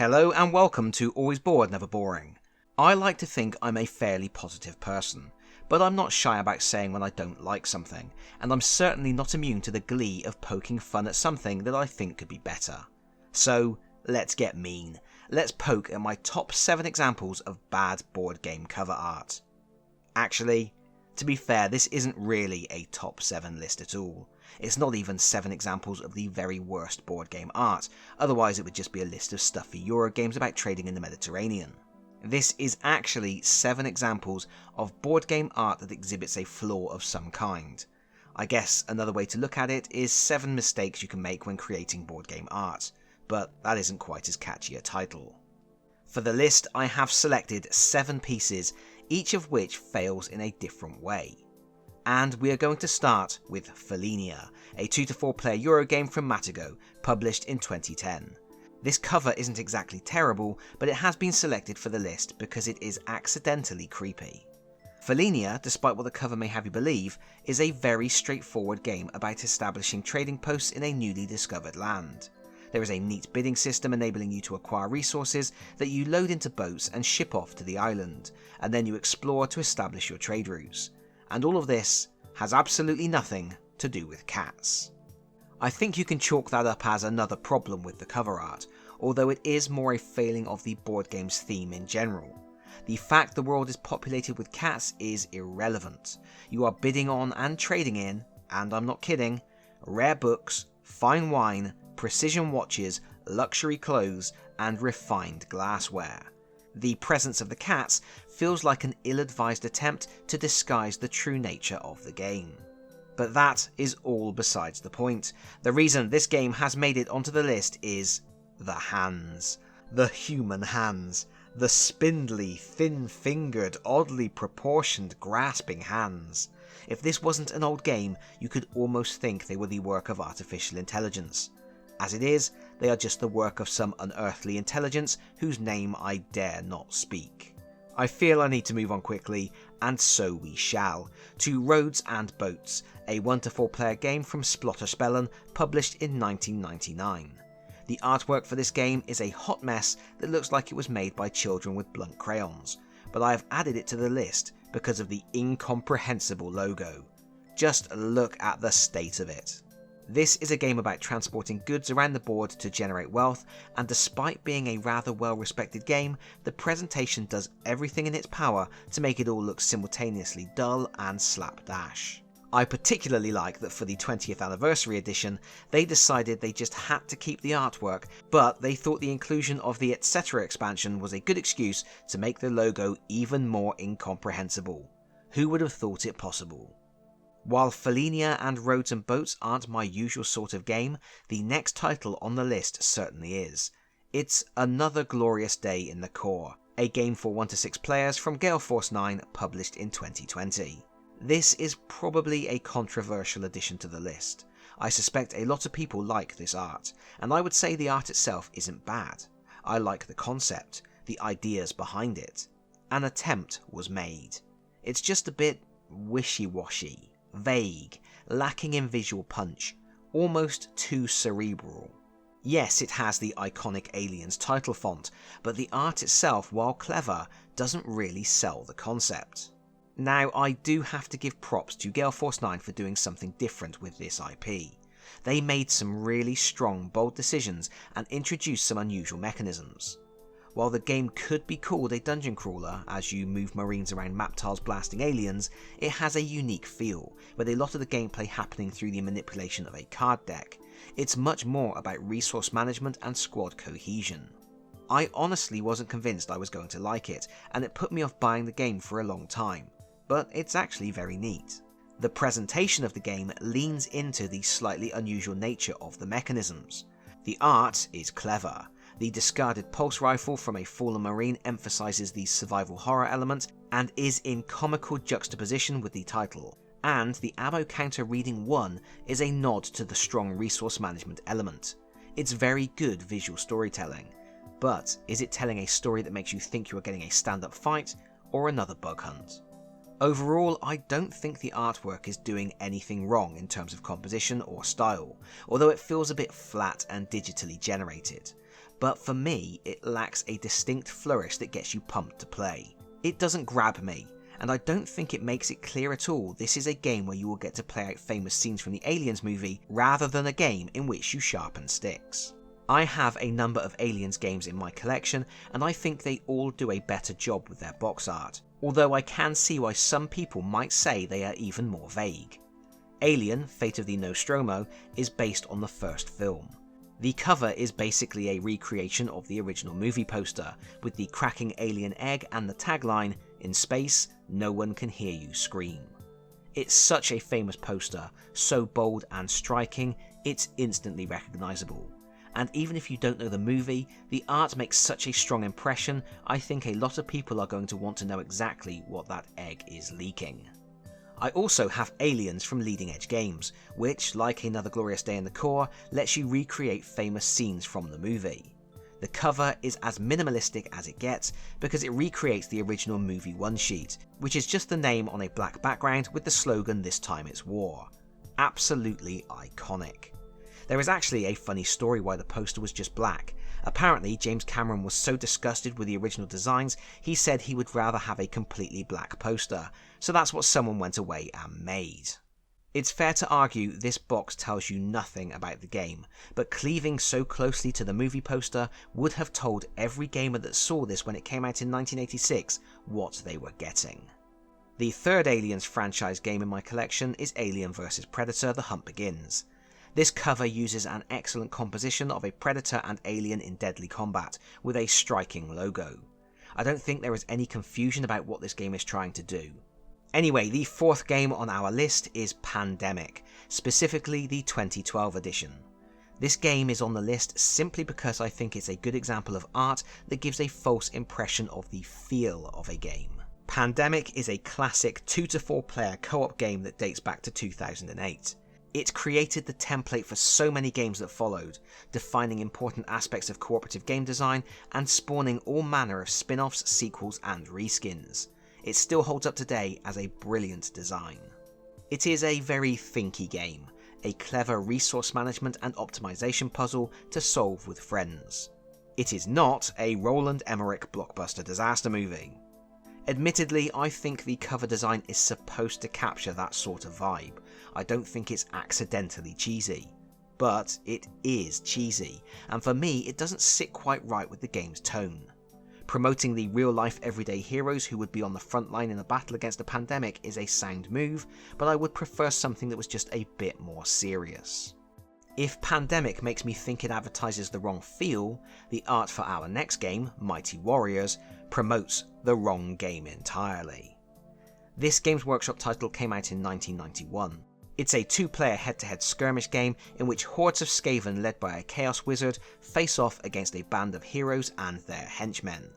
Hello and welcome to Always Bored, Never Boring. I like to think I'm a fairly positive person, but I'm not shy about saying when I don't like something, and I'm certainly not immune to the glee of poking fun at something that I think could be better. So, let's get mean. Let's poke at my top 7 examples of bad board game cover art. Actually, to be fair, this isn't really a top 7 list at all. It's not even 7 examples of the very worst board game art, otherwise it would just be a list of stuffy Eurogames about trading in the Mediterranean. This is actually 7 examples of board game art that exhibits a flaw of some kind. I guess another way to look at it is 7 mistakes you can make when creating board game art, but that isn't quite as catchy a title. For the list, I have selected 7 pieces, each of which fails in a different way. And we are going to start with Felinia, a 2 to 4 player Eurogame from Matago, published in 2010. This cover isn't exactly terrible, but it has been selected for the list because it is accidentally creepy. Felinia, despite what the cover may have you believe, is a very straightforward game about establishing trading posts in a newly discovered land. There is a neat bidding system enabling you to acquire resources that you load into boats and ship off to the island, and then you explore to establish your trade routes. And all of this has absolutely nothing to do with cats. I think you can chalk that up as another problem with the cover art, although it is more a failing of the board game's theme in general. The fact the world is populated with cats is irrelevant. You are bidding on and trading in, and I'm not kidding, rare books, fine wine, precision watches, luxury clothes, and refined glassware. The presence of the cats feels like an ill-advised attempt to disguise the true nature of the game. But that is all besides the point. The reason this game has made it onto the list is the hands. The human hands. The spindly, thin-fingered, oddly proportioned, grasping hands. If this wasn't an old game, you could almost think they were the work of artificial intelligence. As it is, they are just the work of some unearthly intelligence whose name I dare not speak. I feel I need to move on quickly, and so we shall, to Roads and Boats, a 1 to 4 player game from Splatterspellen, published in 1999. The artwork for this game is a hot mess that looks like it was made by children with blunt crayons, but I have added it to the list because of the incomprehensible logo. Just look at the state of it. This is a game about transporting goods around the board to generate wealth, and despite being a rather well-respected game, the presentation does everything in its power to make it all look simultaneously dull and slapdash. I particularly like that for the 20th anniversary edition, they decided they just had to keep the artwork, but they thought the inclusion of the etc. expansion was a good excuse to make the logo even more incomprehensible. Who would have thought it possible? While Felinia and Roads and Boats aren't my usual sort of game, the next title on the list certainly is. It's Another Glorious Day in the Core, a game for 1 to 6 players from Gale Force 9, published in 2020. This is probably a controversial addition to the list. I suspect a lot of people like this art, and I would say the art itself isn't bad. I like the concept, the ideas behind it. An attempt was made. It's just a bit wishy-washy. Vague, lacking in visual punch, almost too cerebral. Yes, it has the iconic Aliens title font, but the art itself, while clever, doesn't really sell the concept. Now, I do have to give props to Gale Force 9 for doing something different with this IP. They made some really strong, bold decisions and introduced some unusual mechanisms. While the game could be called a dungeon crawler as you move marines around map tiles blasting aliens, it has a unique feel, with a lot of the gameplay happening through the manipulation of a card deck. It's much more about resource management and squad cohesion. I honestly wasn't convinced I was going to like it, and it put me off buying the game for a long time, but it's actually very neat. The presentation of the game leans into the slightly unusual nature of the mechanisms. The art is clever. The discarded pulse rifle from a fallen marine emphasises the survival horror element and is in comical juxtaposition with the title, and the ammo counter reading 1 is a nod to the strong resource management element. It's very good visual storytelling, but is it telling a story that makes you think you are getting a stand-up fight or another bug hunt? Overall, I don't think the artwork is doing anything wrong in terms of composition or style, although it feels a bit flat and digitally generated. but for me it lacks a distinct flourish that gets you pumped to play. It doesn't grab me, and I don't think it makes it clear at all this is a game where you will get to play out famous scenes from the Aliens movie rather than a game in which you sharpen sticks. I have a number of Aliens games in my collection, and I think they all do a better job with their box art, although I can see why some people might say they are even more vague. Alien: Fate of the Nostromo is based on the first film. The cover is basically a recreation of the original movie poster, with the cracking alien egg and the tagline, "In space, no one can hear you scream." It's such a famous poster, so bold and striking, it's instantly recognisable. And even if you don't know the movie, the art makes such a strong impression, I think a lot of people are going to want to know exactly what that egg is leaking. I also have Aliens from Leading Edge Games, which, like Another Glorious Day in the Core, lets you recreate famous scenes from the movie. The cover is as minimalistic as it gets because it recreates the original movie one-sheet, which is just the name on a black background with the slogan "This time it's war." Absolutely iconic. There is actually a funny story why the poster was just black. Apparently, James Cameron was so disgusted with the original designs, he said he would rather have a completely black poster, so that's what someone went away and made. It's fair to argue this box tells you nothing about the game, but cleaving so closely to the movie poster would have told every gamer that saw this when it came out in 1986 what they were getting. The third Aliens franchise game in my collection is Alien vs Predator: The Hunt Begins. This cover uses an excellent composition of a Predator and Alien in deadly combat, with a striking logo. I don't think there is any confusion about what this game is trying to do. Anyway, the fourth game on our list is Pandemic, specifically the 2012 edition. This game is on the list simply because I think it's a good example of art that gives a false impression of the feel of a game. Pandemic is a classic 2 to 4 player co-op game that dates back to 2008. It created the template for so many games that followed, defining important aspects of cooperative game design and spawning all manner of spin-offs, sequels and reskins. It still holds up today as a brilliant design. It is a very thinky game, a clever resource management and optimization puzzle to solve with friends. It is not a Roland Emmerich blockbuster disaster movie. Admittedly, I think the cover design is supposed to capture that sort of vibe. I don't think it's accidentally cheesy. But it is cheesy, and for me it doesn't sit quite right with the game's tone. Promoting the real-life everyday heroes who would be on the front line in a battle against a pandemic is a sound move, but I would prefer something that was just a bit more serious. If Pandemic makes me think it advertises the wrong feel, the art for our next game, Mighty Warriors, promotes the wrong game entirely. This Games Workshop title came out in 1991. It's a 2-player head-to-head skirmish game in which hordes of Skaven led by a Chaos Wizard face off against a band of heroes and their henchmen.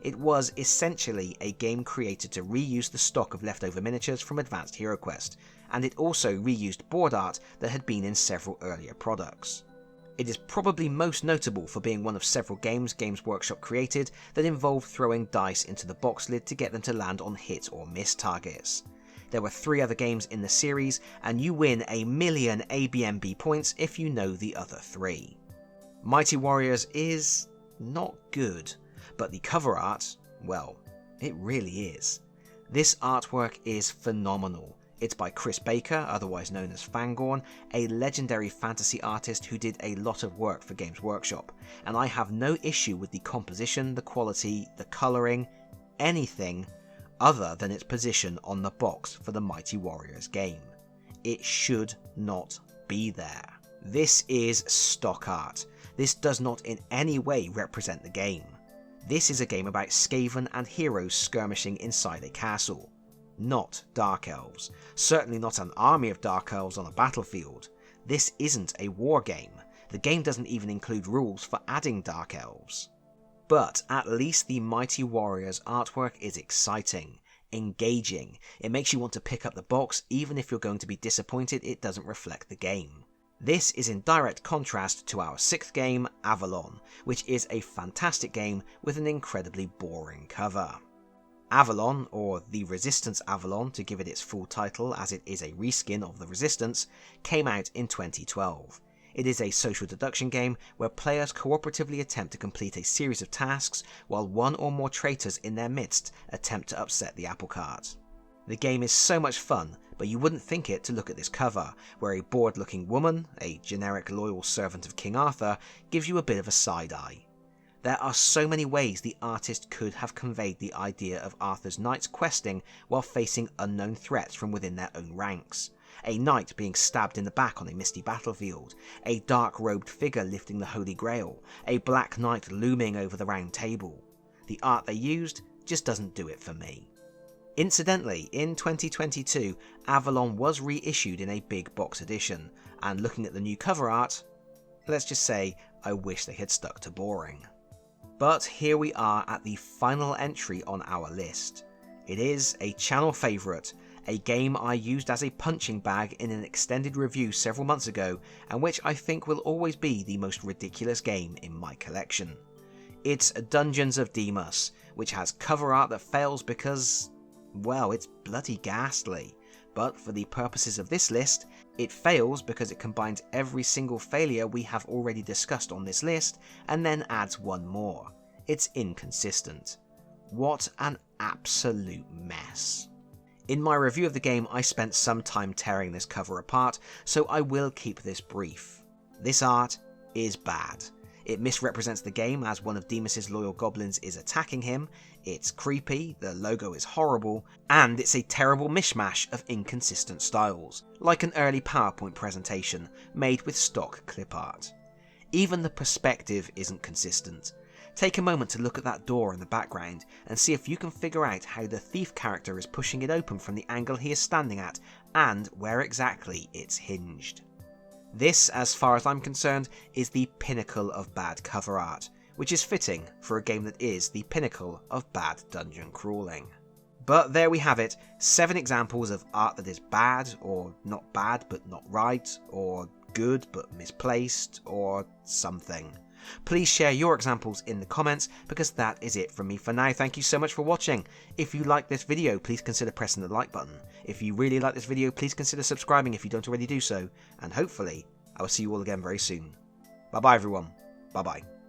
It was essentially a game created to reuse the stock of leftover miniatures from Advanced Hero Quest, and it also reused board art that had been in several earlier products. It is probably most notable for being one of several games Games Workshop created that involved throwing dice into the box lid to get them to land on hit or miss targets. There were 3 other games in the series, and you win 1,000,000 ABNB points if you know the other 3. Mighty Warriors is not good, but the cover art, well, it really is. This artwork is phenomenal. It's by Chris Baker, otherwise known as Fangorn, a legendary fantasy artist who did a lot of work for Games Workshop, and I have no issue with the composition, the quality, the colouring, anything other than its position on the box for the Mighty Warriors game. It should not be there. This is stock art. This does not in any way represent the game. This is a game about Skaven and heroes skirmishing inside a castle. Not Dark Elves. Certainly not an army of Dark Elves on a battlefield. This isn't a war game. The game doesn't even include rules for adding Dark Elves. But at least the Mighty Warriors artwork is exciting, engaging. It makes you want to pick up the box even if you're going to be disappointed it doesn't reflect the game. This is in direct contrast to our 6th game, Avalon, which is a fantastic game with an incredibly boring cover. Avalon, or The Resistance Avalon to give it its full title as it is a reskin of The Resistance, came out in 2012. It is a social deduction game where players cooperatively attempt to complete a series of tasks while one or more traitors in their midst attempt to upset the apple cart. The game is so much fun, but you wouldn't think it to look at this cover, where a bored-looking woman, a generic loyal servant of King Arthur, gives you a bit of a side-eye. There are so many ways the artist could have conveyed the idea of Arthur's knights questing while facing unknown threats from within their own ranks. A knight being stabbed in the back on a misty battlefield, a dark-robed figure lifting the Holy Grail, a black knight looming over the round table. The art they used just doesn't do it for me. Incidentally, in 2022, Avalon was reissued in a big box edition, and looking at the new cover art, let's just say I wish they had stuck to boring. But here we are at the final entry on our list. It is a channel favourite, a game I used as a punching bag in an extended review several months ago, and which I think will always be the most ridiculous game in my collection. It's Dungeons of Demus, which has cover art that fails because, well, it's bloody ghastly. But for the purposes of this list, it fails because it combines every single failure we have already discussed on this list, and then adds one more. It's inconsistent. What an absolute mess. In my review of the game, I spent some time tearing this cover apart, so I will keep this brief. This art is bad. It misrepresents the game as one of Demus's loyal goblins is attacking him, it's creepy, the logo is horrible, and it's a terrible mishmash of inconsistent styles, like an early PowerPoint presentation made with stock clip art. Even the perspective isn't consistent. Take a moment to look at that door in the background and see if you can figure out how the thief character is pushing it open from the angle he is standing at, and where exactly it's hinged. This, as far as I'm concerned, is the pinnacle of bad cover art, which is fitting for a game that is the pinnacle of bad dungeon crawling. But there we have it, 7 examples of art that is bad, or not bad but not right, or good but misplaced, or something. Please share your examples in the comments, because that is it from me for now. Thank you so much for watching. If you like this video, please consider pressing the like button. If you really like this video, please consider subscribing if you don't already do so. And hopefully, I will see you all again very soon. Bye bye everyone. Bye bye.